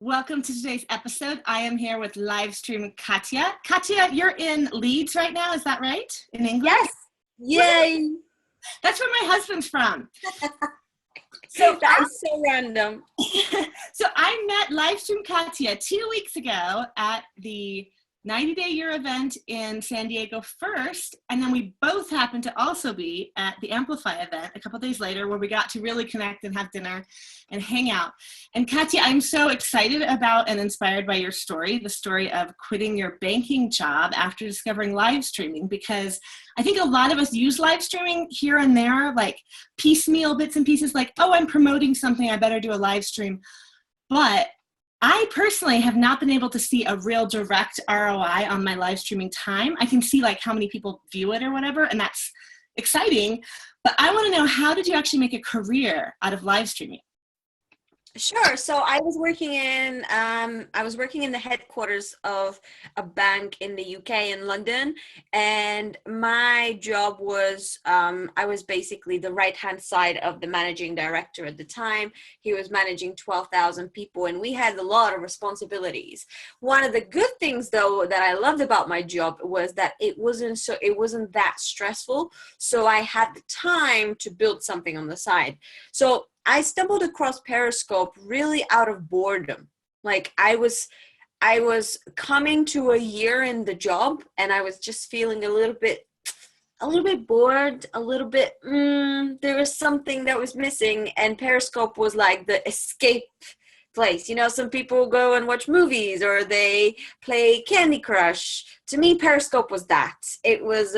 Welcome to today's episode. I am here with Livestream Katya. Katya, you're in Leeds right now, is that right? In England? Yes. Yay. That's where my husband's from. So that is so random. So I met Livestream Katya 2 weeks ago at the 90-day year event in San Diego first, and then we both happened to also be at the Amplify event a couple days later, where we got to really connect and have dinner and hang out. And Katya, I'm so excited about and inspired by your story, the story of quitting your banking job after discovering live streaming, because I think a lot of us use live streaming here and there, like piecemeal bits and pieces, like, oh, I'm promoting something, I better do a live stream. But I personally have not been able to see a real direct ROI on my live streaming time. I can see like how many people view it or whatever, and that's exciting. But I want to know, how did you actually make a career out of live streaming? Sure. So I was working in the headquarters of a bank in the UK in London, and my job was I was basically the right-hand side of the managing director at the time. He was managing 12,000 people, and we had a lot of responsibilities. One of the good things, though, that I loved about my job was that it wasn't that stressful. So I had the time to build something on the side. So I stumbled across Periscope really out of boredom. Like I was coming to a year in the job, and I was just feeling a little bit bored, a little bit, there was something that was missing. And Periscope was like the escape place. You know, some people go and watch movies or they play Candy Crush. To me, Periscope was that. It was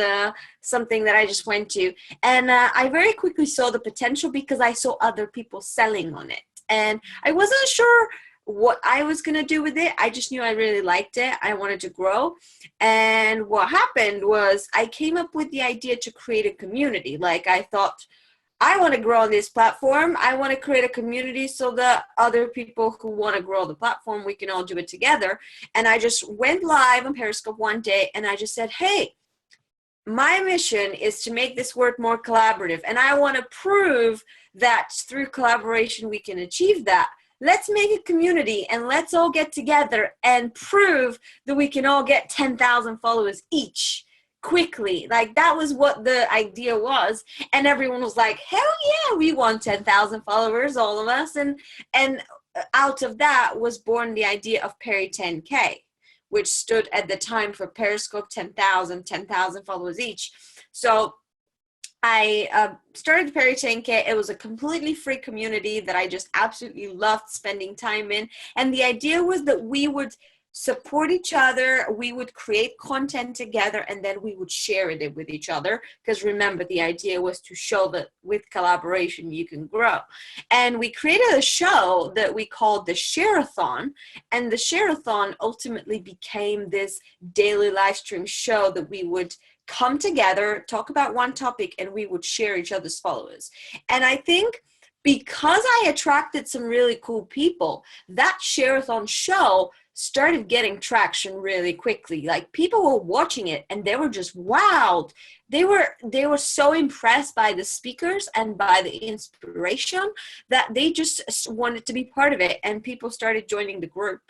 something that I just went to. And I very quickly saw the potential because I saw other people selling on it. And I wasn't sure what I was going to do with it. I just knew I really liked it. I wanted to grow. And what happened was I came up with the idea to create a community. Like I thought, I want to grow on this platform. I want to create a community so that other people who want to grow the platform, we can all do it together. And I just went live on Periscope one day, and I just said, hey, my mission is to make this work more collaborative. And I want to prove that through collaboration, we can achieve that. Let's make a community and let's all get together and prove that we can all get 10,000 followers each quickly. Like that was what the idea was. And everyone was like, hell yeah, we want 10,000 followers, all of us. And out of that was born the idea of Peri 10K, which stood at the time for Periscope 10,000 followers each. So I started the Peri 10K. It was a completely free community that I just absolutely loved spending time in. And the idea was that we would support each other, we would create content together, and then we would share it with each other. Because remember, the idea was to show that with collaboration you can grow. And we created a show that we called the Share-a-thon, and the Share-a-thon ultimately became this daily live stream show that we would come together, talk about one topic, and we would share each other's followers. And I think because I attracted some really cool people, that Share-a-thon show started getting traction really quickly. Like people were watching it and they were just wowed. They were so impressed by the speakers and by the inspiration that they just wanted to be part of it, and people started joining the group.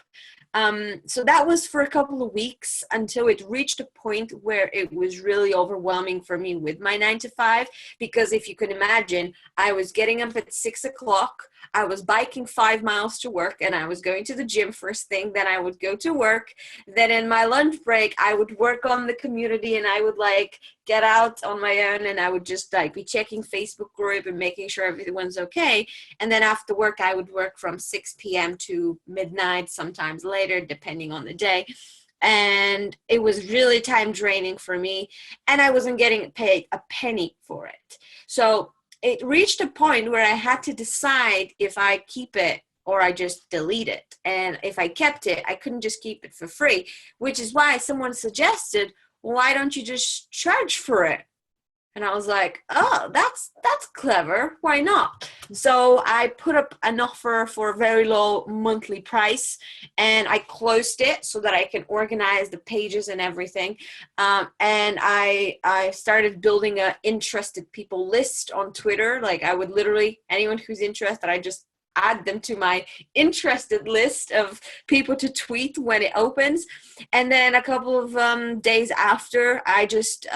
So that was for a couple of weeks until it reached a point where it was really overwhelming for me with my 9 to 5, because if you can imagine, I was getting up at 6 o'clock, I was biking 5 miles to work, and I was going to the gym first thing, then I would go to work, then in my lunch break, I would work on the community, and I would like get out on my own, and I would just like be checking Facebook group and making sure everyone's okay. And then after work, I would work from 6 p.m. to midnight, sometimes later, depending on the day. And it was really time draining for me, and I wasn't getting paid a penny for it. So it reached a point where I had to decide if I keep it or I just delete it. And if I kept it, I couldn't just keep it for free, which is why someone suggested, why don't you just charge for it? And I was like, oh, that's clever. Why not? So I put up an offer for a very low monthly price, and I closed it so that I can organize the pages and everything. And I started building a interested people list on Twitter. Like I would literally, anyone who's interested, I just add them to my interested list of people to tweet when it opens. And then a couple of days after, I just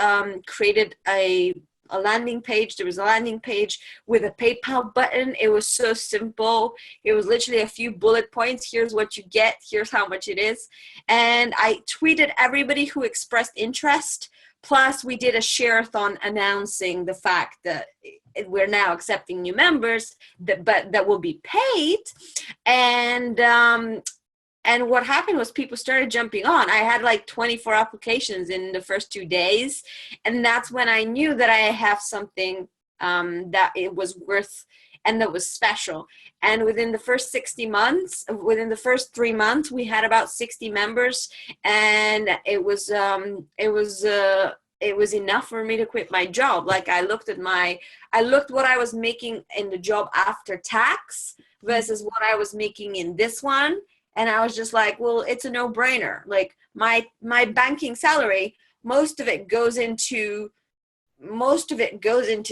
created a landing page. There was a landing page with a PayPal button. It was so simple. It was literally a few bullet points. Here's what you get. Here's how much it is. And I tweeted everybody who expressed interest. Plus, we did a share-a-thon announcing the fact that we're now accepting new members, that will be paid. And what happened was people started jumping on. I had like 24 applications in the first 2 days. And that's when I knew that I have something that it was worth and that was special. And within the first 3 months, we had about 60 members. And it was enough for me to quit my job. Like I looked what I was making in the job after tax versus what I was making in this one. And I was just like, well, it's a no-brainer. Like my banking salary, most of it goes into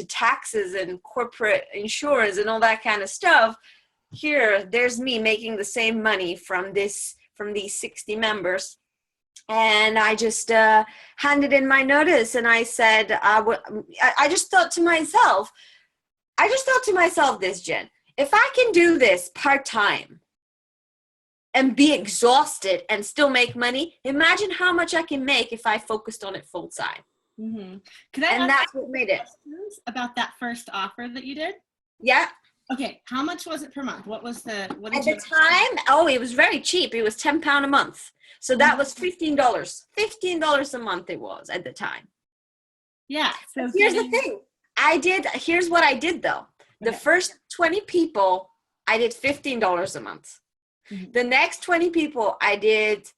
taxes and corporate insurance and all that kind of stuff. Here, there's me making the same money from these 60 members. And I just handed in my notice, and I said, I just thought to myself this, Jen, if I can do this part-time and be exhausted and still make money, imagine how much I can make if I focused on it full-time. Mm-hmm. And that's what made it. About that first offer that you did? Yeah. Okay, how much was it per month? At the time, it was very cheap. It was £10 a month. So that was $15. $15 a month it was at the time. Yeah. So here's the thing. Here's what I did though. The first 20 people, I did $15 a month. Mm-hmm. The next 20 people, I did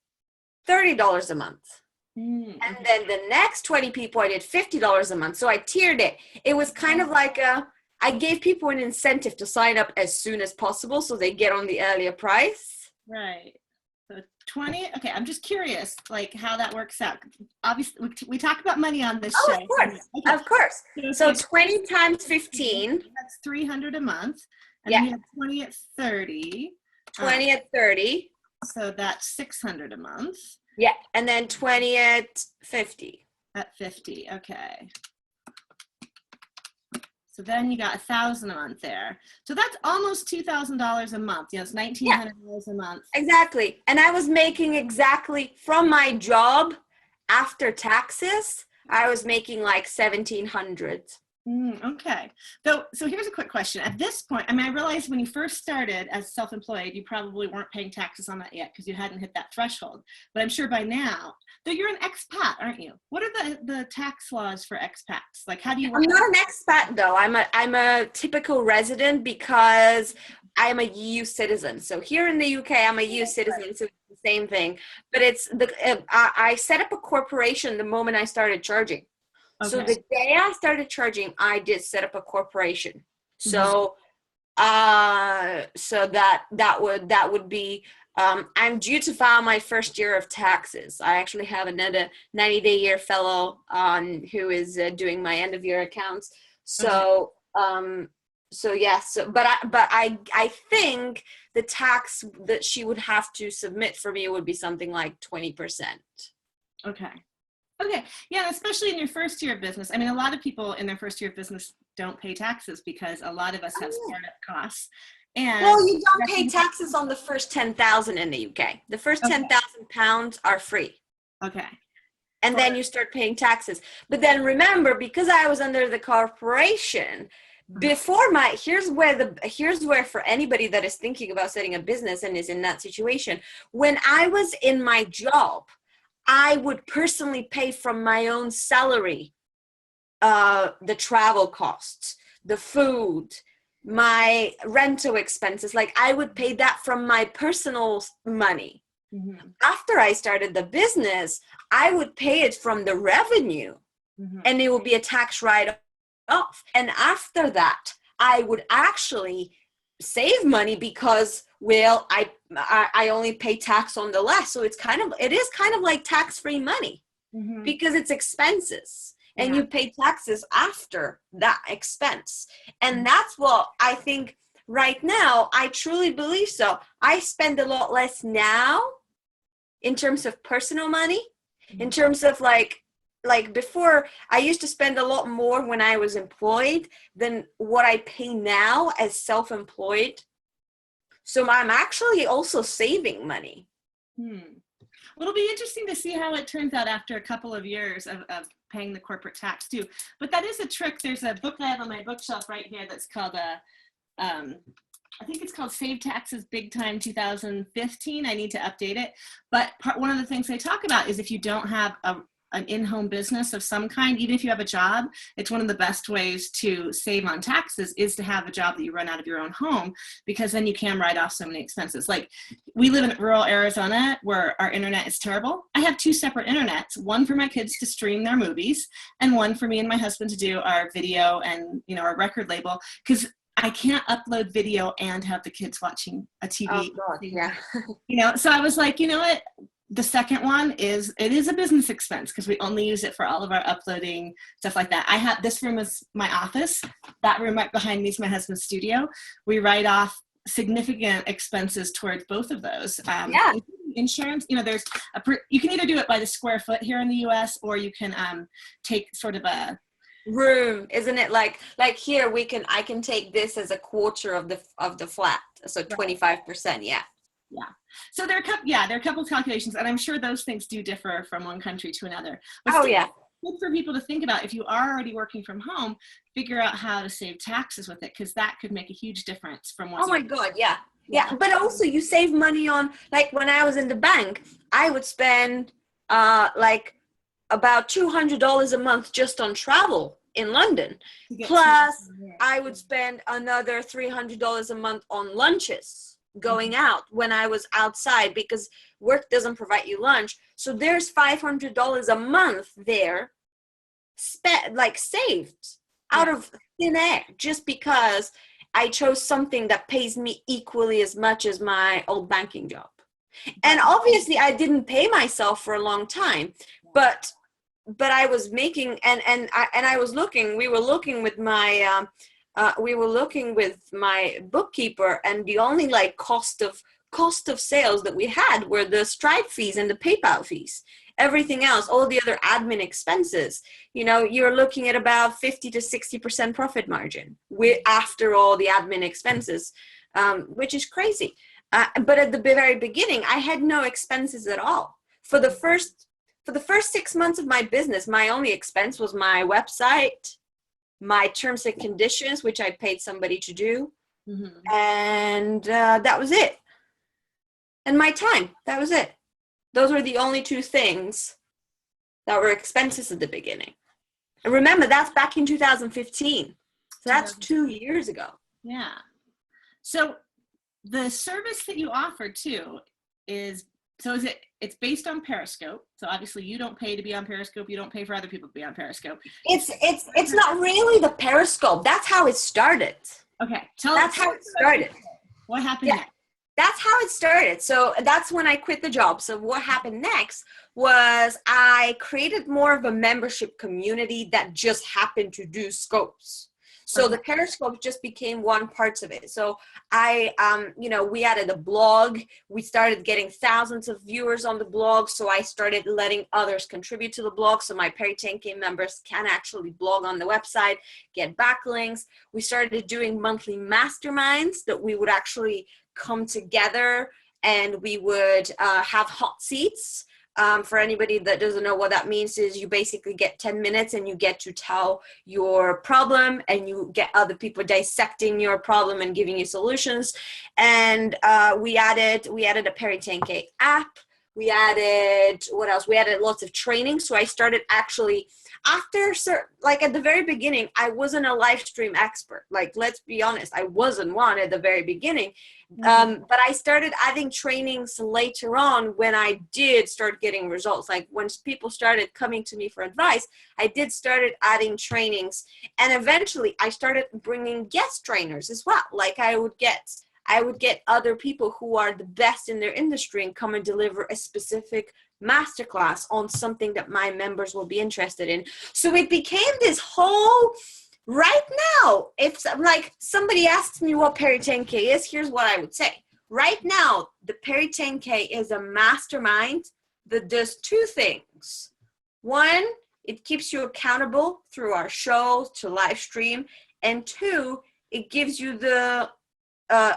$30 a month. Mm-hmm. And then the next 20 people, I did $50 a month. So I tiered it. It was kind of like I gave people an incentive to sign up as soon as possible so they get on the earlier price. Right. So 20. Okay, I'm just curious, like how that works out. Obviously, we talk about money on this show. Of course. Okay. Of course. So 20 times 15. That's $300 a month. And then you have 20 at 30. 20 at 30. So that's $600 a month. Yeah. And then 20 at 50. At 50. Okay. So then you got $1,000 a month there. So that's almost $2,000 a month. It's $1,900 a month. Exactly. And I was making exactly from my job after taxes, I was making like $1,700. Okay. So here's a quick question. At this point, I realized when you first started as self-employed, you probably weren't paying taxes on that yet because you hadn't hit that threshold. But I'm sure by now, though you're an expat, aren't you? What are the tax laws for expats? Like, how do you work? I'm not an expat though. I'm a typical resident because I'm a EU citizen. So here in the UK, I'm a EU citizen. So it's the same thing. But I set up a corporation the moment I started charging. Okay. So the day I started charging, I did set up a corporation. So, so that would be, I'm due to file my first year of taxes. I actually have another 90-day year fellow who is doing my end of year accounts. So, but I think the tax that she would have to submit for me would be something like 20%. Okay. Okay. Yeah, especially in your first year of business. A lot of people in their first year of business don't pay taxes because a lot of us have startup costs. And you don't pay taxes on the first 10,000 in the UK. The first £10,000 are free. Okay. And then you start paying taxes. But then remember, because I was under the corporation, here's where for anybody that is thinking about setting a business and is in that situation, when I was in my job, I would personally pay from my own salary, the travel costs, the food, my rental expenses. Like I would pay that from my personal money. Mm-hmm. After I started the business, I would pay it from the revenue, and it would be a tax write-off. And after that, I would actually save money because, well, I only pay tax on the less. So it is kind of like tax-free money because it's expenses and you pay taxes after that expense. And that's what I think right now, I truly believe so. I spend a lot less now in terms of personal money, in terms of like before, I used to spend a lot more when I was employed than what I pay now as self-employed. So I'm actually also saving money. Well, it'll be interesting to see how it turns out after a couple of years of paying the corporate tax too. But that is a trick. There's a book I have on my bookshelf right here that's called I think it's called Save Taxes Big Time 2015. I need to update it. But one of the things they talk about is if you don't have an in-home business of some kind, even if you have a job, it's one of the best ways to save on taxes is to have a job that you run out of your own home, because then you can write off so many expenses. Like, we live in rural Arizona where our internet is terrible. I have 2 separate internets, one for my kids to stream their movies and one for me and my husband to do our video and, you know, our record label, because I can't upload video and have the kids watching a TV. Oh God, yeah. You know, so I was like, you know what? The second one is a business expense because we only use it for all of our uploading, stuff like that. I have, this room is my office. That room right behind me is my husband's studio. We write off significant expenses towards both of those. Yeah. Insurance, you know, there's you can either do it by the square foot here in the US, or you can take sort of a room, isn't it? Like here I can take this as a quarter of the flat, so 25%. Yeah. So there are a couple of calculations, and I'm sure those things do differ from one country to another. But oh yeah, good for people to think about. If you are already working from home, figure out how to save taxes with it, because that could make a huge difference from what. Oh my God, yeah. But also you save money on, like, when I was in the bank, I would spend like about $200 a month just on travel in London. Plus, I would spend another $300 a month on lunches going out when I was outside, because work doesn't provide you lunch. So there's $500 a month there saved out of thin air, just because I chose something that pays me equally as much as my old banking job. And obviously I didn't pay myself for a long time, but I was making, and I was looking, we were looking with my bookkeeper, and the only like cost of sales that we had were the Stripe fees and the PayPal fees. Everything else, all the other admin expenses, you know, you're looking at about 50 to 60% profit margin after all the admin expenses, which is crazy. But at the very beginning, I had no expenses at all. For the first 6 months of my business, my only expense was my website, my terms and conditions, which I paid somebody to do. And that was it. And my time, that was it. Those were the only 2 things that were expenses at the beginning. And remember, that's back in 2015. So that's 2 years ago. Yeah. So the service that you offer too it's based on Periscope. So obviously you don't pay to be on Periscope. You don't pay for other people to be on Periscope. It's not really the Periscope. That's how it started. Okay. That's how it started. What happened next? That's how it started. So that's when I quit the job. So what happened next was I created more of a membership community that just happened to do scopes. So the Periscope just became one part of it. So we added a blog. We started getting thousands of viewers on the blog. So I started letting others contribute to the blog. So my Perry 10K members can actually blog on the website, get backlinks. We started doing monthly masterminds that we would actually come together, and we would have hot seats. For anybody that doesn't know what that means, is you basically get 10 minutes and you get to tell your problem, and you get other people dissecting your problem and giving you solutions. And we added a Perry 10K app. We added, what else? We added lots of training. So I started actually at the very beginning, I wasn't a live stream expert. Like, let's be honest, I wasn't one at the very beginning. But I started adding trainings later on when I did start getting results. Like, when people started coming to me for advice, I did started adding trainings, and eventually I started bringing guest trainers as well. Like, I would get other people who are the best in their industry and come and deliver a specific masterclass on something that my members will be interested in. So it became this whole Right now, if like somebody asks me what Perry 10K is, here's what I would say. Right now, the Perry 10K is a mastermind that does two things. One, it keeps you accountable through our show to live stream. And two, it gives you the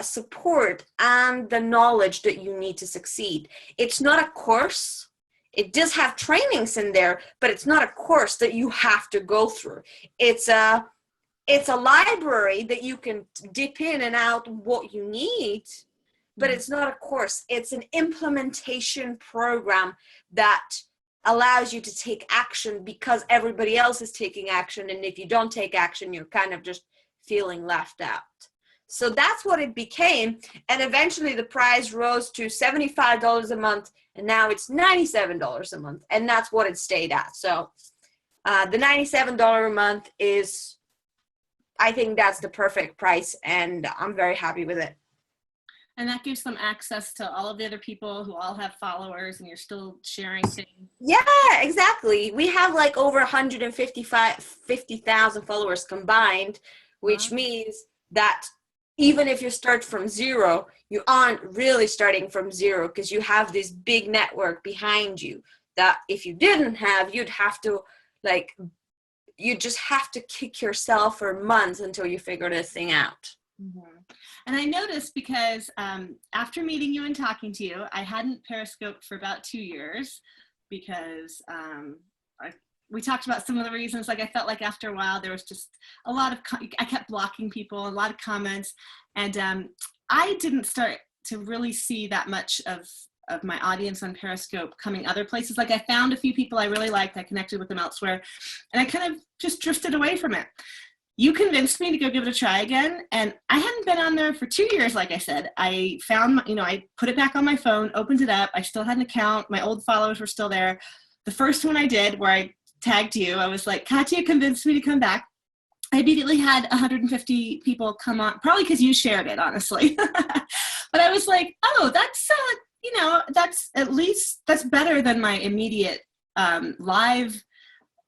support and the knowledge that you need to succeed. It's not a course. It does have trainings in there, but it's not a course that you have to go through. It's a library that you can dip in and out what you need, but it's not a course. It's an implementation program that allows you to take action because everybody else is taking action. And if you don't take action, you're kind of just feeling left out. So that's what it became. And eventually the price rose to $75 a month. And now it's $97 a month. And that's what it stayed at. So the $97 a month is, I think that's the perfect price. And I'm very happy with it. And that gives them access to all of the other people who all have followers, and you're still sharing things. Yeah, exactly. We have like over 150,000 followers combined, which means that even if you start from zero, you aren't really starting from zero because you have this big network behind you that if you didn't have, you'd have to you just have to kick yourself for months until you figure this thing out. Mm-hmm. And I noticed because after meeting you and talking to you, I hadn't Periscoped for about 2 years because we talked about some of the reasons. Like I felt like after a while there was just a lot of, I kept blocking people, a lot of comments, and I didn't start to really see that much of my audience on Periscope coming other places. Like I found a few people I really liked, I connected with them elsewhere, and I kind of just drifted away from it. You convinced me to go give it a try again, and I hadn't been on there for 2 years, like I said. I found, I put it back on my phone, opened it up, I still had an account, my old followers were still there. The first one I did, where I tagged you, I was like, Katya convinced me to come back. I immediately had 150 people come on, probably because you shared it, honestly. But I was like, oh, that's, that's better than my immediate live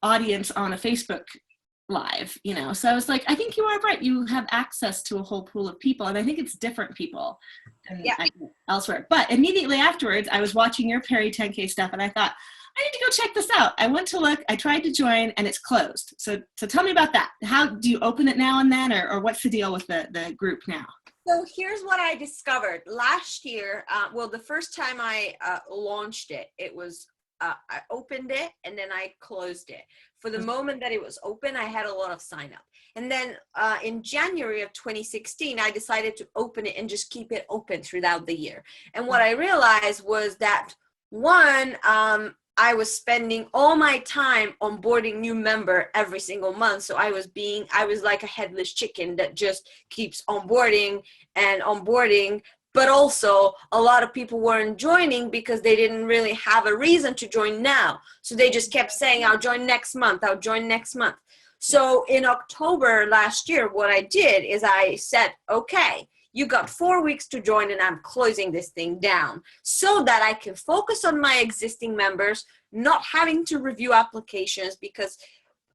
audience on a Facebook live, so I was like, I think you are right, you have access to a whole pool of people, and I think it's different people than elsewhere. But immediately afterwards I was watching your Perry 10K stuff and I thought, I need to go check this out. I went to look, I tried to join, and it's closed. So tell me about that. How do you open it now and then, or what's the deal with the group now? So here's what I discovered last year. The first time I launched it, it was I opened it and then I closed it. For the moment that it was open, I had a lot of sign up. And then in January of 2016, I decided to open it and just keep it open throughout the year. And what I realized was that, one, I was spending all my time onboarding new member every single month. So I was like a headless chicken that just keeps onboarding and onboarding. But also a lot of people weren't joining because they didn't really have a reason to join now. So they just kept saying, I'll join next month, I'll join next month. So in October last year, what I did is I said, okay, you got 4 weeks to join and I'm closing this thing down so that I can focus on my existing members, not having to review applications because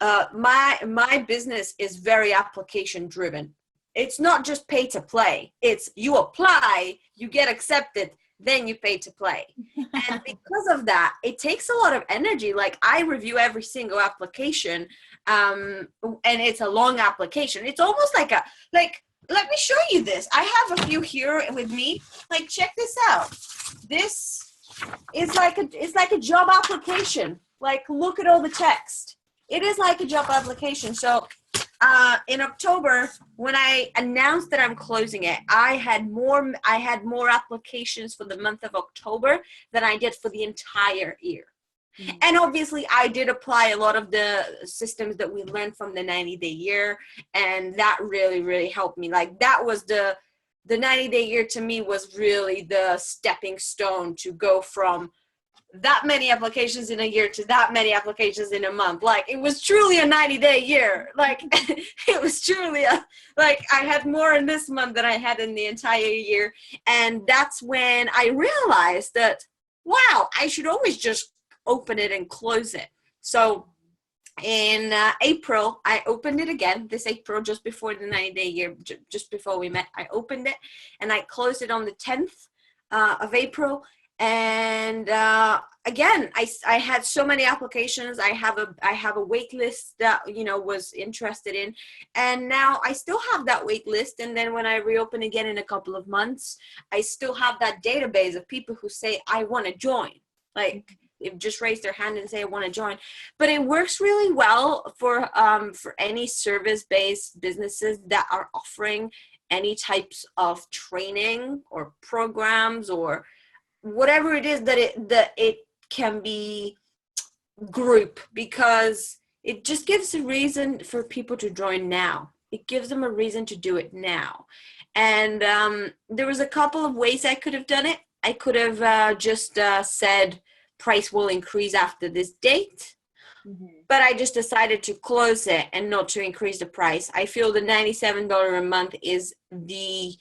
my business is very application driven. It's not just pay to play. It's you apply, you get accepted, then you pay to play. And because of that, it takes a lot of energy. Like I review every single application, and it's a long application. It's almost like let me show you this. I have a few here with me. Like, check this out. This is like a job application. Like, look at all the text. It is like a job application. So in October, when I announced that I'm closing it, I had more applications for the month of October than I did for the entire year. Mm-hmm. And obviously I did apply a lot of the systems that we learned from the 90-day year, and that really, really helped me. Like that was the 90-day year to me was really the stepping stone to go from that many applications in a year to that many applications in a month. Like it was truly a 90-day year. Like it was truly I had more in this month than I had in the entire year. And that's when I realized that, wow, I should always just open it and close it. So in April, I opened it again this April, just before the 90-day year, just before we met. I opened it and I closed it on the 10th of April. And again, I had so many applications. I have a wait list that, you know, was interested in, and now I still have that wait list. And then when I reopen again in a couple of months, I still have that database of people who say, I want to join. Like, they've just raised their hand and say, I want to join. But it works really well for any service-based businesses that are offering any types of training or programs or whatever it is that it can be group, because it just gives a reason for people to join now. It gives them a reason to do it now. And there was a couple of ways I could have done it. I could have just said price will increase after this date. Mm-hmm. But I just decided to close it and not to increase the price. I feel the $97 a month is the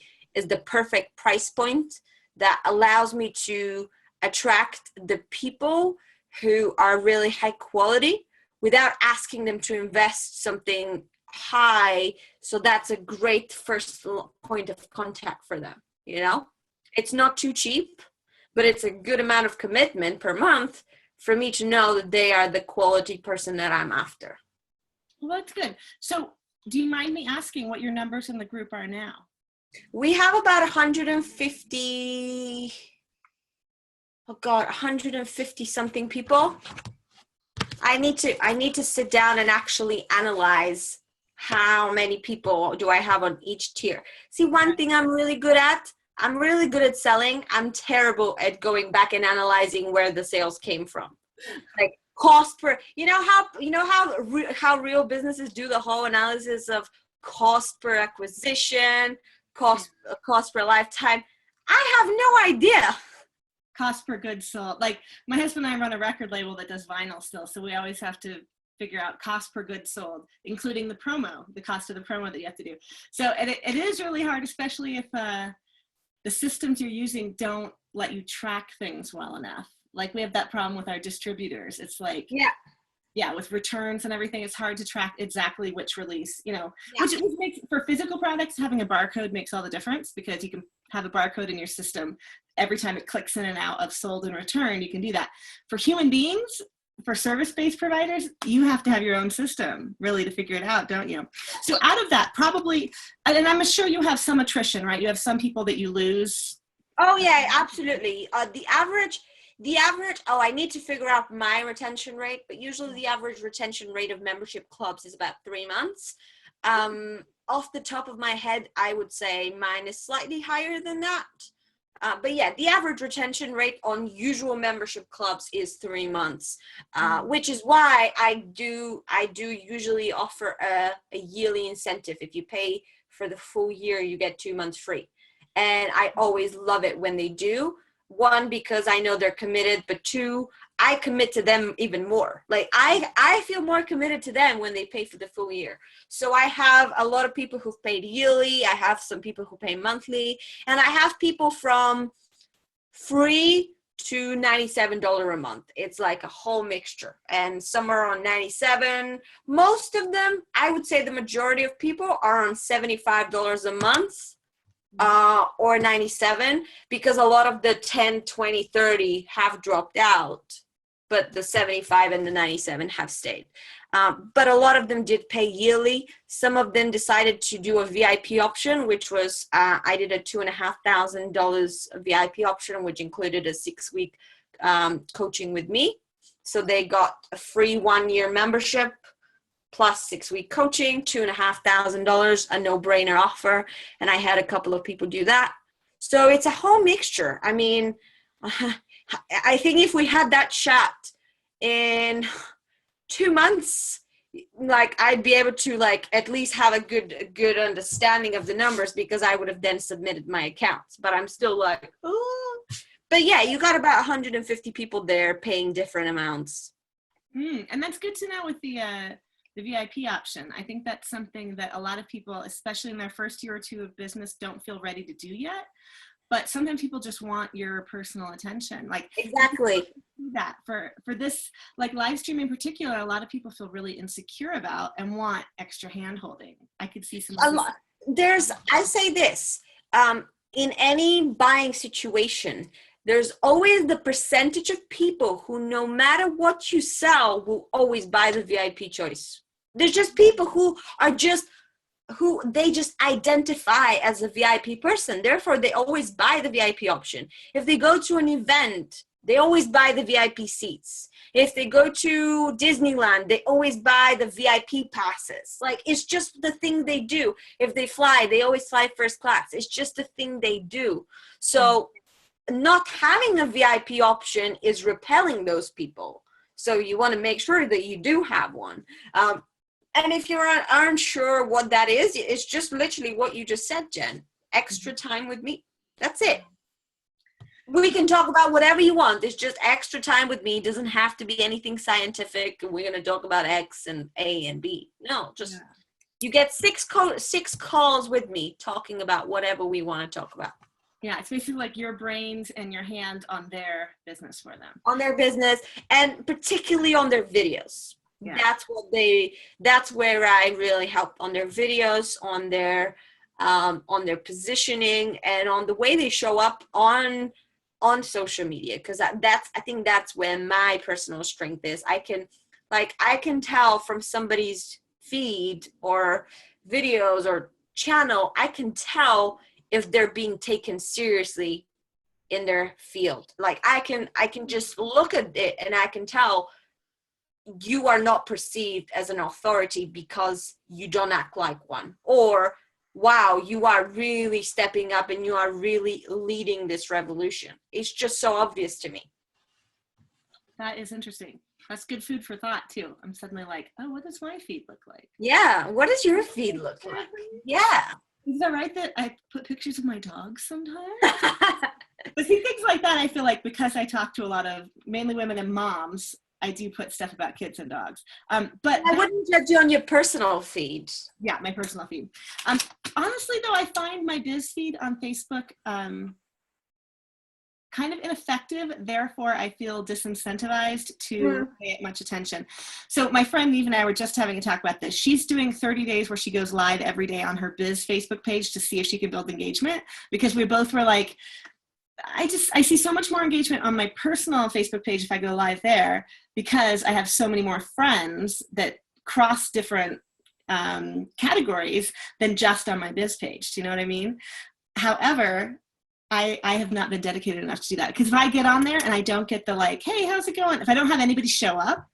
perfect price point that allows me to attract the people who are really high quality without asking them to invest something high. So that's a great first point of contact for them. You know, it's not too cheap, but it's a good amount of commitment per month for me to know that they are the quality person that I'm after. Well, that's good. So do you mind me asking what your numbers in the group are now? We have about 150, 150 something people. I need to sit down and actually analyze how many people do I have on each tier. See, one thing I'm really good at, I'm really good at selling. I'm terrible at going back and analyzing where the sales came from. Like cost per, you know how real businesses do the whole analysis of cost per acquisition, cost per lifetime. I have no idea. Cost per goods sold. Like, my husband and I run a record label that does vinyl still, so we always have to figure out cost per goods sold, including the cost of the promo that you have to do. So it is really hard, especially if the systems you're using don't let you track things well enough. Like, we have that problem with our distributors. It's like, with returns and everything, it's hard to track exactly which release, you know, which makes, for physical products, having a barcode makes all the difference, because you can have a barcode in your system. Every time it clicks in and out of sold and returned, you can do that. For human beings, for service-based providers, you have to have your own system really to figure it out, don't you? So out of that, probably, and I'm sure you have some attrition, right? You have some people that you lose. Oh yeah, absolutely. The average, I need to figure out my retention rate, but usually the average retention rate of membership clubs is about 3 months. Off the top of my head, I would say mine is slightly higher than that. But yeah, the average retention rate on usual membership clubs is 3 months, which is why I do usually offer a yearly incentive. If you pay for the full year, you get 2 months free. And I always love it when they do. One, because I know they're committed, but two, I commit to them even more. Like, I feel more committed to them when they pay for the full year. So I have a lot of people who've paid yearly. I have some people who pay monthly, and I have people from free to $97 a month. It's like a whole mixture, and some are on $97. Most of them, I would say the majority of people are on $75 a month. Or 97, because a lot of the 10, 20, 30 have dropped out, but the 75 and the 97 have stayed. But a lot of them did pay yearly. Some of them decided to do a VIP option, which was, I did a $2,500 VIP option, which included a 6-week coaching with me. So they got a free 1-year membership plus 6-week coaching, $2,500, a no-brainer offer. And I had a couple of people do that. So it's a whole mixture. I mean, I think if we had that chat in 2 months, like, I'd be able to, like, at least have a good understanding of the numbers, because I would have then submitted my accounts. But I'm still like, oh. But yeah, you got about 150 people there paying different amounts. And that's good to know with the VIP option. I think that's something that a lot of people, especially in their first year or two of business, don't feel ready to do yet. But sometimes people just want your personal attention. Like, exactly. that for this, like live stream in particular, a lot of people feel really insecure about and want extra hand holding. I could see some of this. I say this, in any buying situation, there's always the percentage of people who, no matter what you sell, will always buy the VIP choice. There's just people who they just identify as a VIP person. Therefore, they always buy the VIP option. If they go to an event, they always buy the VIP seats. If they go to Disneyland, they always buy the VIP passes. Like, it's just the thing they do. If they fly, they always fly first class. It's just the thing they do. So not having a VIP option is repelling those people. So you want to make sure that you do have one. And if you aren't sure what that is, it's just literally what you just said, Jen. Extra time with me. That's it. We can talk about whatever you want. It's just extra time with me. It doesn't have to be anything scientific. We're going to talk about X and A and B. No, just you get six calls with me talking about whatever we want to talk about. Yeah, it's basically like your brains and your hand on their business for them. On their business, and particularly on their videos. Yeah. That's where I really help, on their videos, on their positioning, and on the way they show up on social media, because I think that's where my personal strength is. I can tell from somebody's feed or videos or channel, I can tell if they're being taken seriously in their field. Like, I can just look at it and I can tell you are not perceived as an authority because you don't act like one, or wow, you are really stepping up and you are really leading this revolution. It's just so obvious to me. That is interesting. That's good food for thought too. I'm suddenly like, oh, what does my feed look like? Yeah, what does your feed look like? Yeah. Is that right that I put pictures of my dogs sometimes? But see, things like that, I feel like, because I talk to a lot of mainly women and moms, I do put stuff about kids and dogs. But I wouldn't judge you on your personal feed. Yeah, my personal feed. Honestly, though, I find my biz feed on Facebook kind of ineffective. Therefore, I feel disincentivized to pay it much attention. So my friend Eve and I were just having a talk about this. She's doing 30 days where she goes live every day on her biz Facebook page to see if she can build engagement, because we both were like, I see so much more engagement on my personal Facebook page if I go live there, because I have so many more friends that cross different categories than just on my biz page. Do you know what I mean? However, I have not been dedicated enough to do that, because if I get on there and I don't get the like, hey, how's it going? If I don't have anybody show up,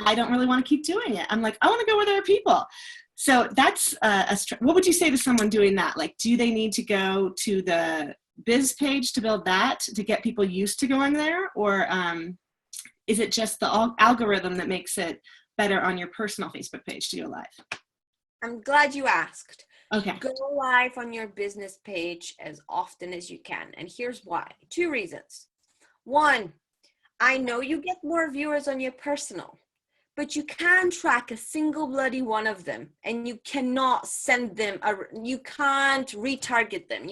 I don't really want to keep doing it. I'm like, I want to go where there are people. So that's what would you say to someone doing that? Like, do they need to go to the biz page to build that, to get people used to going there? Or is it just the algorithm that makes it better on your personal Facebook page to go live? I'm glad you asked. Okay. Go live on your business page as often as you can. And here's why. 2 reasons. 1, I know you get more viewers on your personal, but you can't track a single bloody one of them, and you cannot send them, you can't retarget them.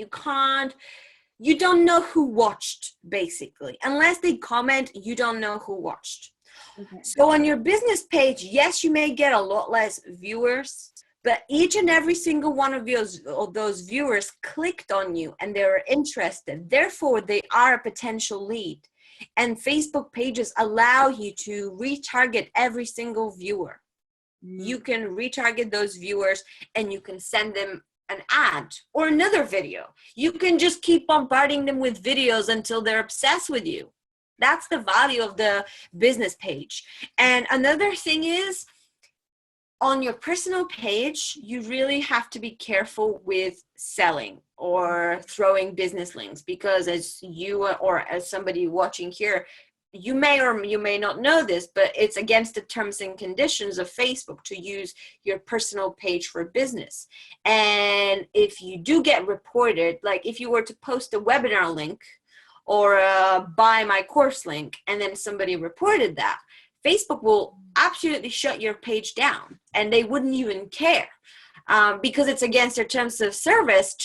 You don't know who watched, basically. Unless they comment, you don't know who watched. Okay. So on your business page, yes, you may get a lot less viewers, but each and every single one of those viewers clicked on you and they were interested. Therefore, they are a potential lead. And Facebook pages allow you to retarget every single viewer. You can retarget those viewers and you can send them an ad or another video. You can just keep bombarding them with videos until they're obsessed with you. That's the value of the business page. And another thing is, on your personal page, you really have to be careful with selling or throwing business links, because as you or as somebody watching here, you may or you may not know this, but it's against the terms and conditions of Facebook to use your personal page for business. And if you do get reported, like if you were to post a webinar link or a buy my course link, and then somebody reported that, Facebook will absolutely shut your page down, and they wouldn't even care because it's against their terms of service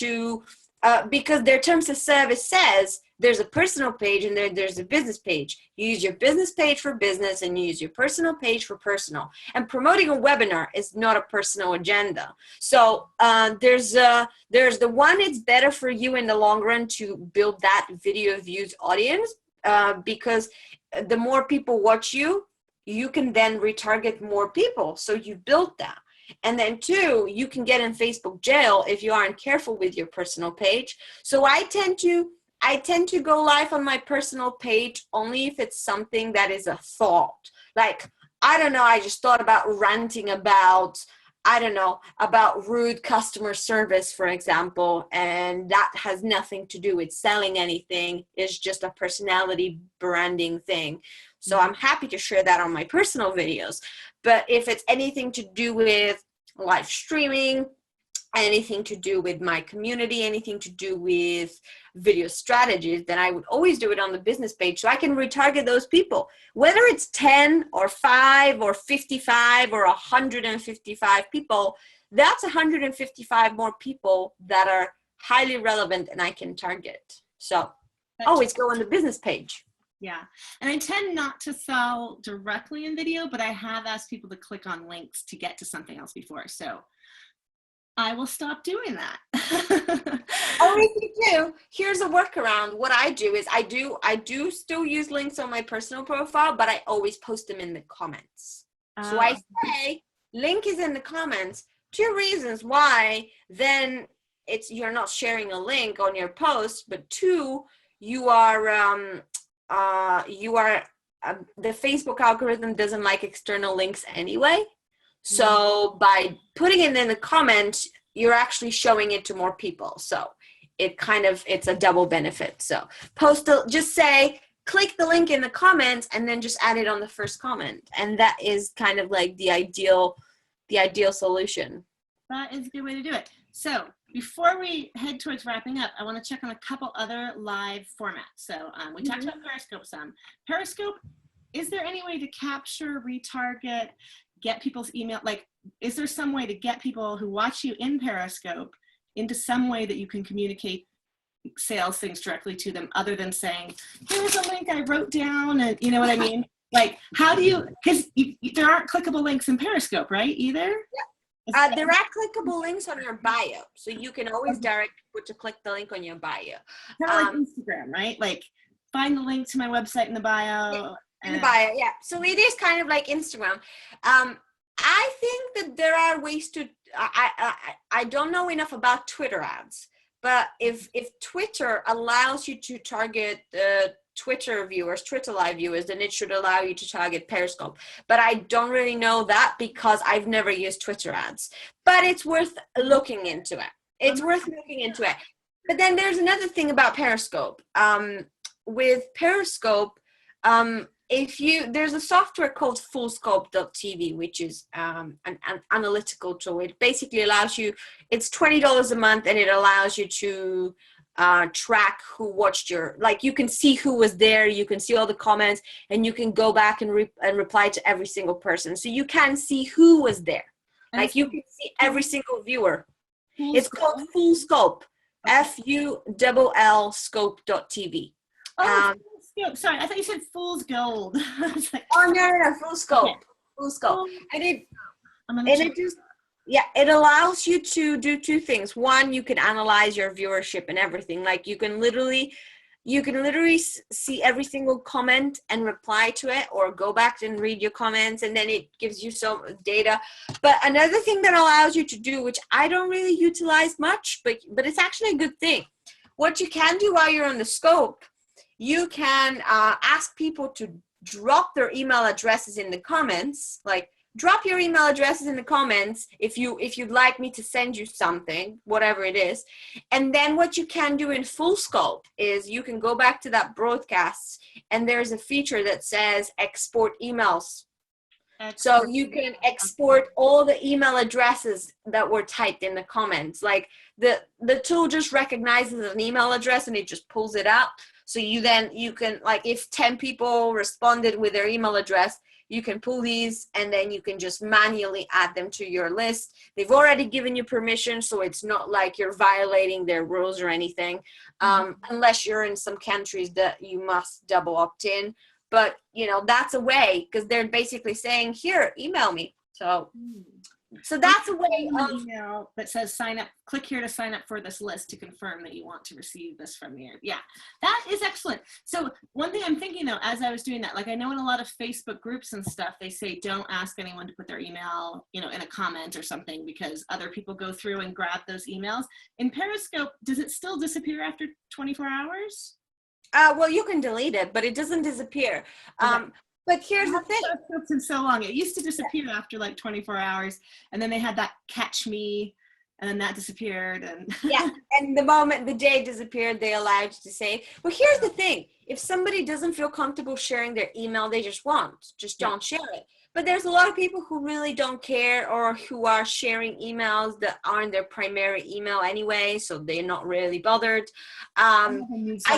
because their terms of service says there's a personal page and there's a business page. You use your business page for business and you use your personal page for personal. And promoting a webinar is not a personal agenda. So there's the one, it's better for you in the long run to build that video views audience because the more people watch you, you can then retarget more people. So you built that. And then two, you can get in Facebook jail if you aren't careful with your personal page. So I tend to go live on my personal page only if it's something that is a thought. Like, I don't know, I just thought about ranting about, I don't know, about rude customer service, for example, and that has nothing to do with selling anything. It's just a personality branding thing. So I'm happy to share that on my personal videos. But if it's anything to do with live streaming, anything to do with my community, anything to do with video strategies, then I would always do it on the business page so I can retarget those people. Whether it's 10 or 5 or 55 or 155 people, that's 155 more people that are highly relevant and I can target. So always go on the business page. Yeah, and I tend not to sell directly in video, but I have asked people to click on links to get to something else before. So I will stop doing that. Or if you do, here's a workaround. What I do is I do still use links on my personal profile, but I always post them in the comments. So I say link is in the comments. 2 reasons why. Then you're not sharing a link on your post, but 2, the Facebook algorithm doesn't like external links anyway. So by putting it in the comments, you're actually showing it to more people. So it's a double benefit. So just say, click the link in the comments and then just add it on the first comment. And that is kind of like the ideal solution. That is a good way to do it. So before we head towards wrapping up, I want to check on a couple other live formats. So we talked about Periscope some. Periscope, is there any way to capture, retarget, get people's email? Like, is there some way to get people who watch you in Periscope into some way that you can communicate sales things directly to them other than saying, here's a link I wrote down, and you know what I mean? Like, how do you, because there aren't clickable links in Periscope, right, either? Yeah. There are clickable links on your bio, so you can always direct people to click the link on your bio. Kind of like Instagram, right? Like, find the link to my website in the bio. Yeah, in the bio, yeah. So it is kind of like Instagram. I think that there are ways to. I don't know enough about Twitter ads, but if Twitter allows you to target Twitter viewers, Twitter live viewers, then it should allow you to target Periscope. But I don't really know that because I've never used Twitter ads. But it's worth looking into it. But then there's another thing about Periscope. With Periscope, there's a software called fullscope.tv, which is an analytical tool. It basically allows you, it's $20 a month, and it allows you to track who watched like you can see who was there, you can see all the comments, and you can go back and reply to every single person. So you can see who was there. Like you can see every single viewer. It's called Fullscope, FULL scope.tv. Sorry, I thought you said fool's gold. Like, oh no, Fullscope. Fullscope. It allows you to do 2 things. One, you can analyze your viewership and everything. Like you can literally see every single comment and reply to it, or go back and read your comments, and then it gives you some data. But another thing that allows you to do, which I don't really utilize much, but it's actually a good thing. What you can do while you're on the scope, you can ask people to drop their email addresses in the comments. Like, drop your email addresses in the comments if you'd like me to send you something, whatever it is. And then what you can do in Fullscope is you can go back to that broadcast, and there's a feature that says export emails. So you can export all the email addresses that were typed in the comments. Like the tool just recognizes an email address and it just pulls it out. So you can, like, if 10 people responded with their email address, you can pull these and then you can just manually add them to your list. They've already given you permission, so it's not like you're violating their rules or anything, unless you're in some countries that you must double opt in. But, you know, that's a way, because they're basically saying, here, email me. So that's a way of email that says sign up, click here to sign up for this list to confirm that you want to receive this from me. Yeah, that is excellent. So one thing I'm thinking though, as I was doing that, like I know in a lot of Facebook groups and stuff, they say don't ask anyone to put their email, you know, in a comment or something, because other people go through and grab those emails. In Periscope, does it still disappear after 24 hours? Well, you can delete it, but it doesn't disappear. Okay. But here's the thing. It's been so long. It used to disappear after like 24 hours, and then they had that catch me, and then that disappeared. And yeah, and the moment the day disappeared, they allowed you to say, well, here's the thing. If somebody doesn't feel comfortable sharing their email, they just don't share it. But there's a lot of people who really don't care, or who are sharing emails that aren't their primary email anyway, so they're not really bothered. I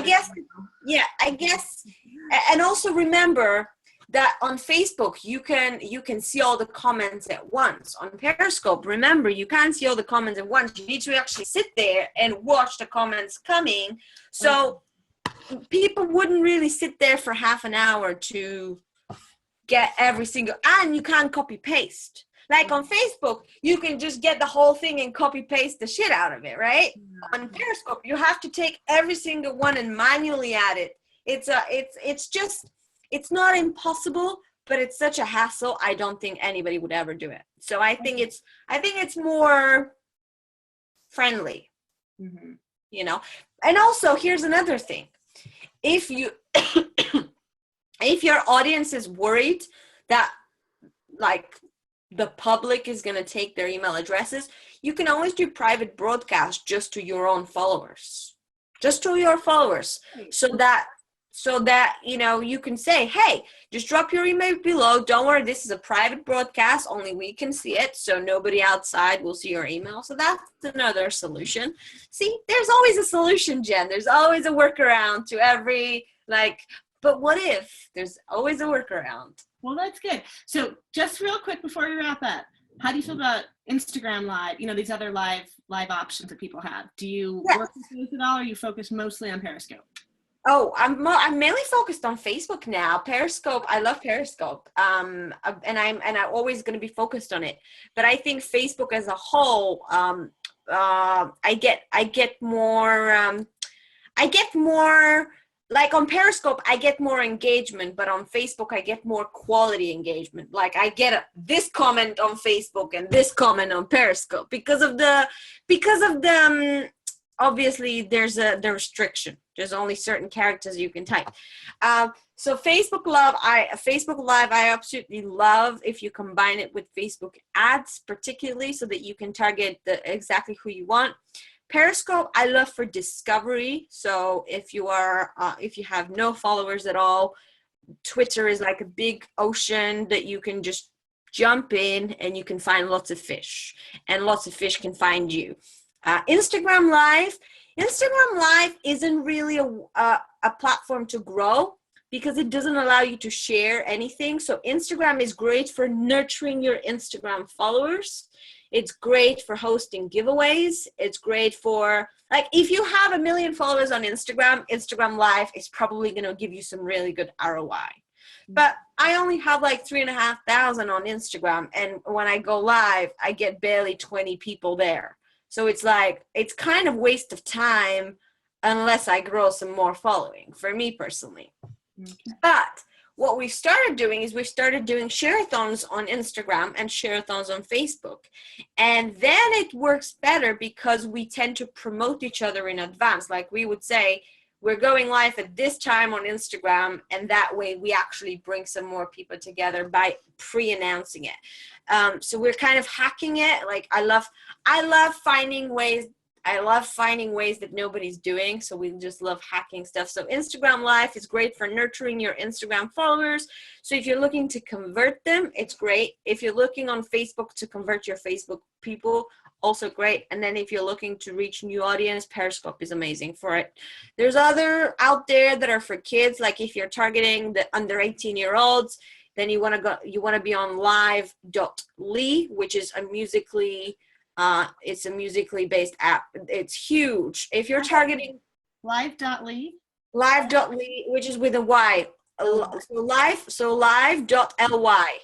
guess, and also remember that on Facebook, you can see all the comments at once. On Periscope, remember, you can't see all the comments at once. You need to actually sit there and watch the comments coming. So people wouldn't really sit there for half an hour to get every single, and you can't copy paste. Like on Facebook, you can just get the whole thing and copy paste the shit out of it, right? On Periscope, you have to take every single one and manually add it. It's not impossible, but it's such a hassle. I don't think anybody would ever do it. So I think it's more friendly, you know. And also, here's another thing: if your audience is worried that like the public is going to take their email addresses, you can always do private broadcast just to your own followers, so that, you know, you can say, hey, just drop your email below. Don't worry, this is a private broadcast. Only we can see it, so nobody outside will see your email. So that's another solution. See, there's always a solution, Jen. There's always a workaround to every, like, but what if? There's always a workaround. Well, that's good. So just real quick before we wrap up, how do you feel about Instagram Live, you know, these other live options that people have? Do you work with those at all, or you focus mostly on Periscope? Oh, I'm mainly focused on Facebook now. Periscope, I love Periscope, and I'm always going to be focused on it. But I think Facebook as a whole, I get more. Like on Periscope, I get more engagement, but on Facebook, I get more quality engagement. Like I get this comment on Facebook and this comment on Periscope because of the obviously there's the restriction. There's only certain characters you can type. So Facebook Live, I absolutely love if you combine it with Facebook ads, particularly so that you can target exactly who you want. Periscope, I love for discovery. So if you have no followers at all, Twitter is like a big ocean that you can just jump in and you can find lots of fish, and lots of fish can find you. Instagram Live isn't really a platform to grow because it doesn't allow you to share anything. So Instagram is great for nurturing your Instagram followers. It's great for hosting giveaways. It's great for, like, if you have 1 million followers on Instagram Live is probably going to give you some really good ROI. But I only have like 3,500 on Instagram. And when I go live, I get barely 20 people there. So it's like, it's kind of waste of time unless I grow some more following, for me personally. Okay. But what we've started doing is we've started doing share-a-thons on Instagram and share-a-thons on Facebook. And then it works better because we tend to promote each other in advance. Like we would say, we're going live at this time on Instagram, and that way we actually bring some more people together by pre-announcing it. So we're kind of hacking it. Like I love finding ways that nobody's doing. So we just love hacking stuff. So Instagram Live is great for nurturing your Instagram followers. So if you're looking to convert them, it's great. If you're looking on Facebook to convert your Facebook people, also great. And then if you're looking to reach new audience, Periscope is amazing for it. There's other out there that are for kids. Like if you're targeting the under 18-year-olds, then you want to be on live.ly, which is a musically it's a musically based app. It's huge. If you're targeting live.ly, which is with a Y. So live.ly,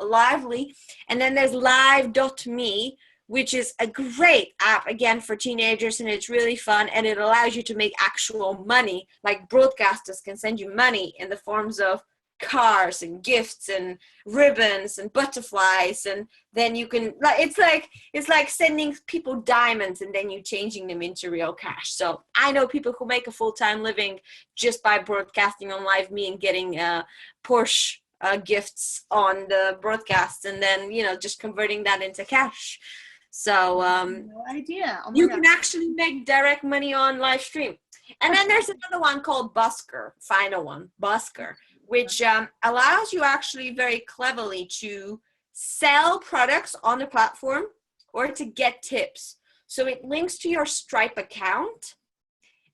lively, and then there's live.me, which is a great app again for teenagers, and it's really fun, and it allows you to make actual money. Like broadcasters can send you money in the forms of cars and gifts and ribbons and butterflies, and then you can, it's like sending people diamonds and then you changing them into real cash. So I know people who make a full-time living just by broadcasting on Live Me and getting Porsche gifts on the broadcast, and then just converting that into cash. So no idea. Oh you can actually make direct money on live stream. And then there's another one called Busker, which allows you actually very cleverly to sell products on the platform or to get tips. So it links to your Stripe account,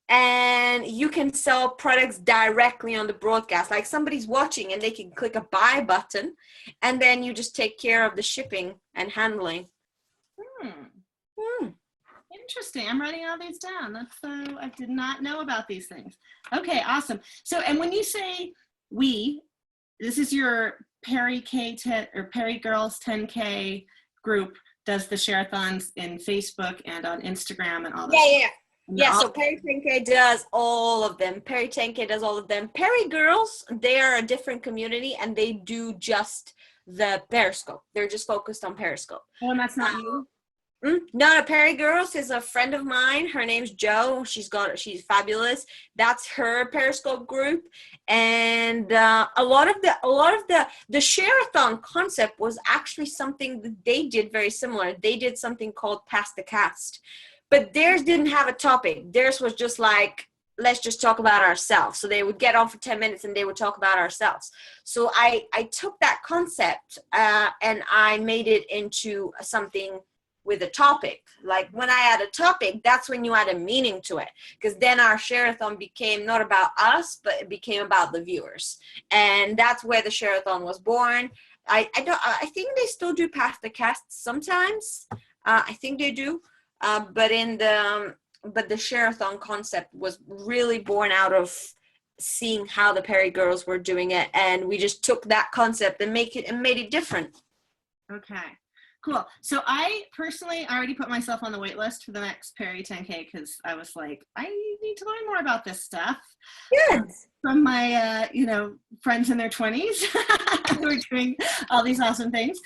and you can sell products directly on the broadcast. Like somebody's watching and they can click a buy button, and then you just take care of the shipping and handling. Interesting. I'm writing all these down. That's I did not know about these things. Okay, awesome. So, and when you say this is your Perry K10 or Perry Girls 10K group does the share-a-thons in Facebook and on Instagram and all that. Yeah, so Perry 10K does all of them. Perry 10K does all of them. Perry Girls, they are a different community, and they do just the Periscope. They're just focused on Periscope. Oh, and that's not you? No, Perry Girls is a friend of mine. Her name's Jo. She's fabulous. That's her Periscope group. And a lot of the share-a-thon concept was actually something that they did very similar. They did something called Pass the Cast. But theirs didn't have a topic. Theirs was just like, let's just talk about ourselves. So they would get on for 10 minutes and they would talk about ourselves. So I took that concept and I made it into something with a topic. Like when I add a topic, that's when you add a meaning to it. Because then our share-a-thon became not about us, but it became about the viewers. And that's where the share-a-thon was born. I think they still do Pass the Cast sometimes. I think they do. But the share-a-thon concept was really born out of seeing how the Perry Girls were doing it, and we just took that concept and made it different. Okay, cool. So I personally already put myself on the wait list for the next Perry 10K because I was like, I need to learn more about this stuff. Good. From my, friends in their 20s who are doing all these awesome things.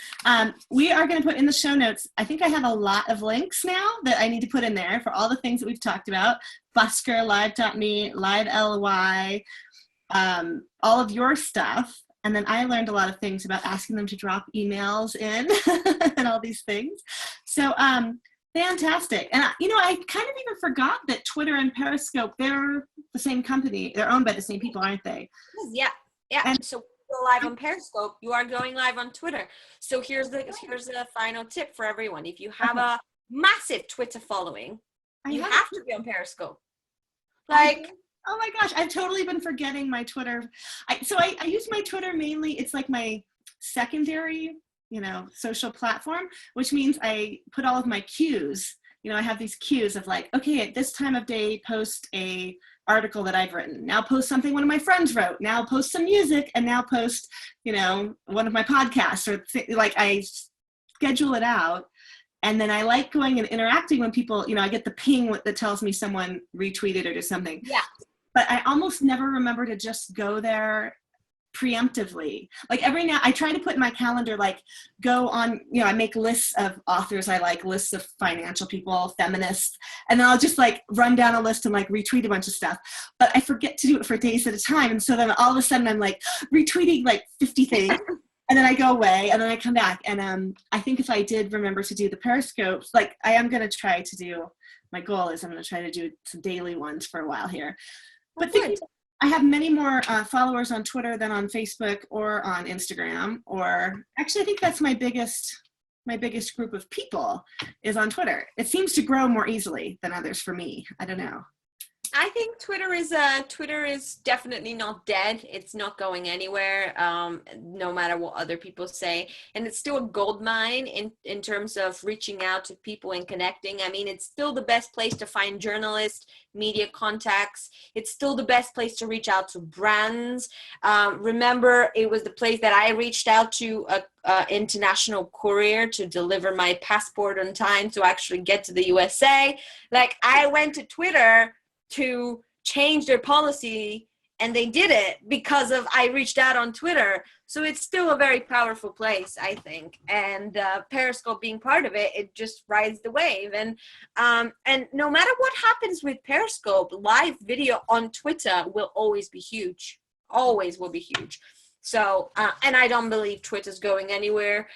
We are going to put in the show notes. I think I have a lot of links now that I need to put in there for all the things that we've talked about. Busker, live.me, live.ly, all of your stuff. And then I learned a lot of things about asking them to drop emails in and all these things. So, fantastic. And, I kind of even forgot that Twitter and Periscope, they're the same company. They're owned by the same people, aren't they? Yeah. And so go live on Periscope, you are going live on Twitter. So here's the final tip for everyone. If you have a massive Twitter following, you have to be on Periscope. Oh my gosh, I've totally been forgetting my Twitter. I use my Twitter mainly. It's like my secondary social platform, which means I put all of my cues. I have these cues of like, okay, at this time of day, post a article that I've written. Now post something one of my friends wrote. Now post some music, and now post, one of my podcasts, or I schedule it out. And then I like going and interacting when people, I get the ping that tells me someone retweeted or did something. Yeah. But I almost never remember to just go there preemptively. Like every now I try to put in my calendar, like go on, I make lists of authors I like, lists of financial people, feminists, and then I'll just like run down a list and like retweet a bunch of stuff. But I forget to do it for days at a time. And so then all of a sudden I'm like retweeting like 50 things. And then I go away and then I come back. And I think if I did remember to do the Periscopes, like I am going to try to do, my goal is I'm going to try to do some daily ones for a while here. But I have many more followers on Twitter than on Facebook or on Instagram, or actually I think that's my biggest group of people is on Twitter. It seems to grow more easily than others for me. I don't know. I think Twitter is definitely not dead. It's not going anywhere, no matter what other people say. And it's still a gold mine in terms of reaching out to people and connecting. I mean, it's still the best place to find journalists, media contacts. It's still the best place to reach out to brands. Remember, it was the place that I reached out to a international courier to deliver my passport on time to actually get to the USA. Like, I went to Twitter to change their policy, and they did it because of I reached out on Twitter. So it's still a very powerful place, I think, and Periscope being part of it, it just rides the wave. And no matter what happens with Periscope, live video on Twitter will always be huge, always will be huge. So and I don't believe Twitter's going anywhere.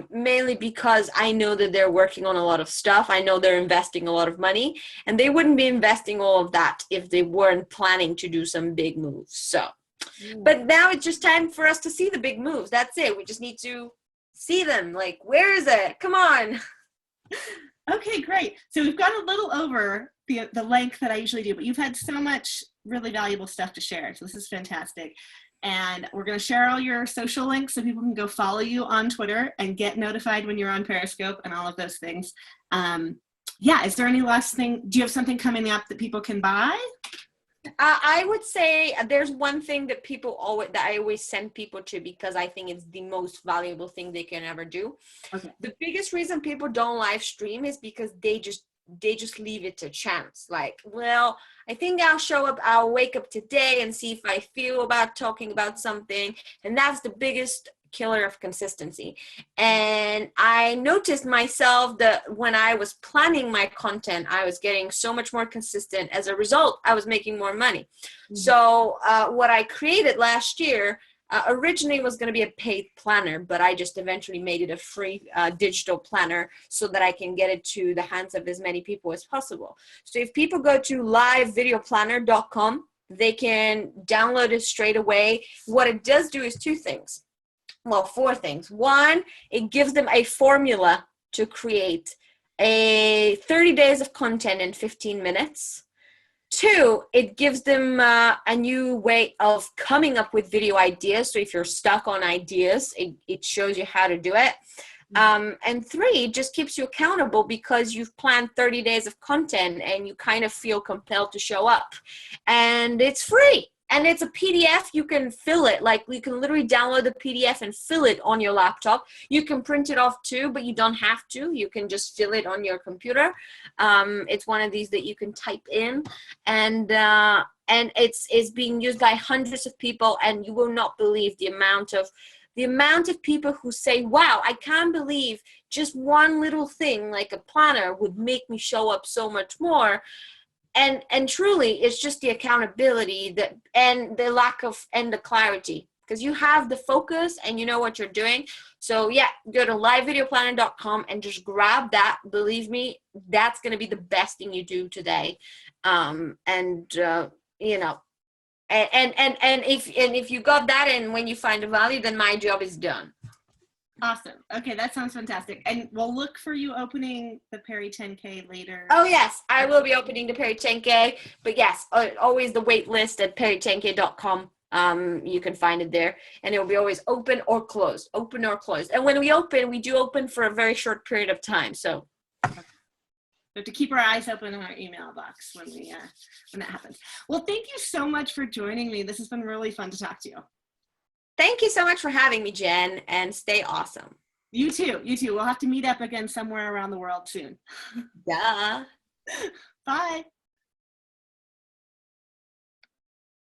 Mainly because I know that they're working on a lot of stuff. I know they're investing a lot of money, and they wouldn't be investing all of that if they weren't planning to do some big moves. So, but now it's just time for us to see the big moves. That's it. We just need to see them. Like, where is it? Come on. Okay, great. So we've gone a little over the length that I usually do, but you've had so much really valuable stuff to share. So this is fantastic. And we're going to share all your social links so people can go follow you on Twitter and get notified when you're on Periscope and all of those things. Yeah, is there any last thing? Do you have something coming up that people can buy? I would say there's one thing that I always send people to, because I think it's the most valuable thing they can ever do. Okay. The biggest reason people don't live stream is because they just leave it to chance. Like, well, I think I'll wake up today and see if I feel about talking about something. And that's the biggest killer of consistency. And I noticed myself that when I was planning my content, I was getting so much more consistent. As a result, I was making more money. Mm-hmm. So what I created last year originally was going to be a paid planner, but I just eventually made it a free digital planner so that I can get it to the hands of as many people as possible. So if people go to livevideoplanner.com, they can download it straight away. What it does do is two things. Well, four things. One, it gives them a formula to create a 30 days of content in 15 minutes. Two, it gives them a new way of coming up with video ideas. So if you're stuck on ideas, it shows you how to do it. And three, it just keeps you accountable because you've planned 30 days of content and you kind of feel compelled to show up. And it's free. And it's a PDF. You can fill it. Like, you can literally download the PDF and fill it on your laptop. You can print it off too, but you don't have to. You can just fill it on your computer. It's one of these that you can type in, and it's being used by hundreds of people. And you will not believe the amount of people who say, wow, I can't believe just one little thing like a planner would make me show up so much more. And truly, it's just the accountability and the lack of, and the clarity, because you have the focus and you know what you're doing. So yeah, go to livevideoplanner.com and just grab that. Believe me, that's going to be the best thing you do today. You know, and if you got that, and when you find a value, then my job is done. Awesome. Okay, that sounds fantastic. And we'll look for you opening the Peri 10K later. Oh, yes, I will be opening the Peri 10K. But yes, always the wait list at peri10k.com. You can find it there. And it will be always open or closed. Open or closed. And when we do open for a very short period of time. So we have to keep our eyes open in our email box when that happens. Well, thank you so much for joining me. This has been really fun to talk to you. Thank you so much for having me, Jen, and stay awesome. You too. We'll have to meet up again somewhere around the world soon. Yeah. Bye.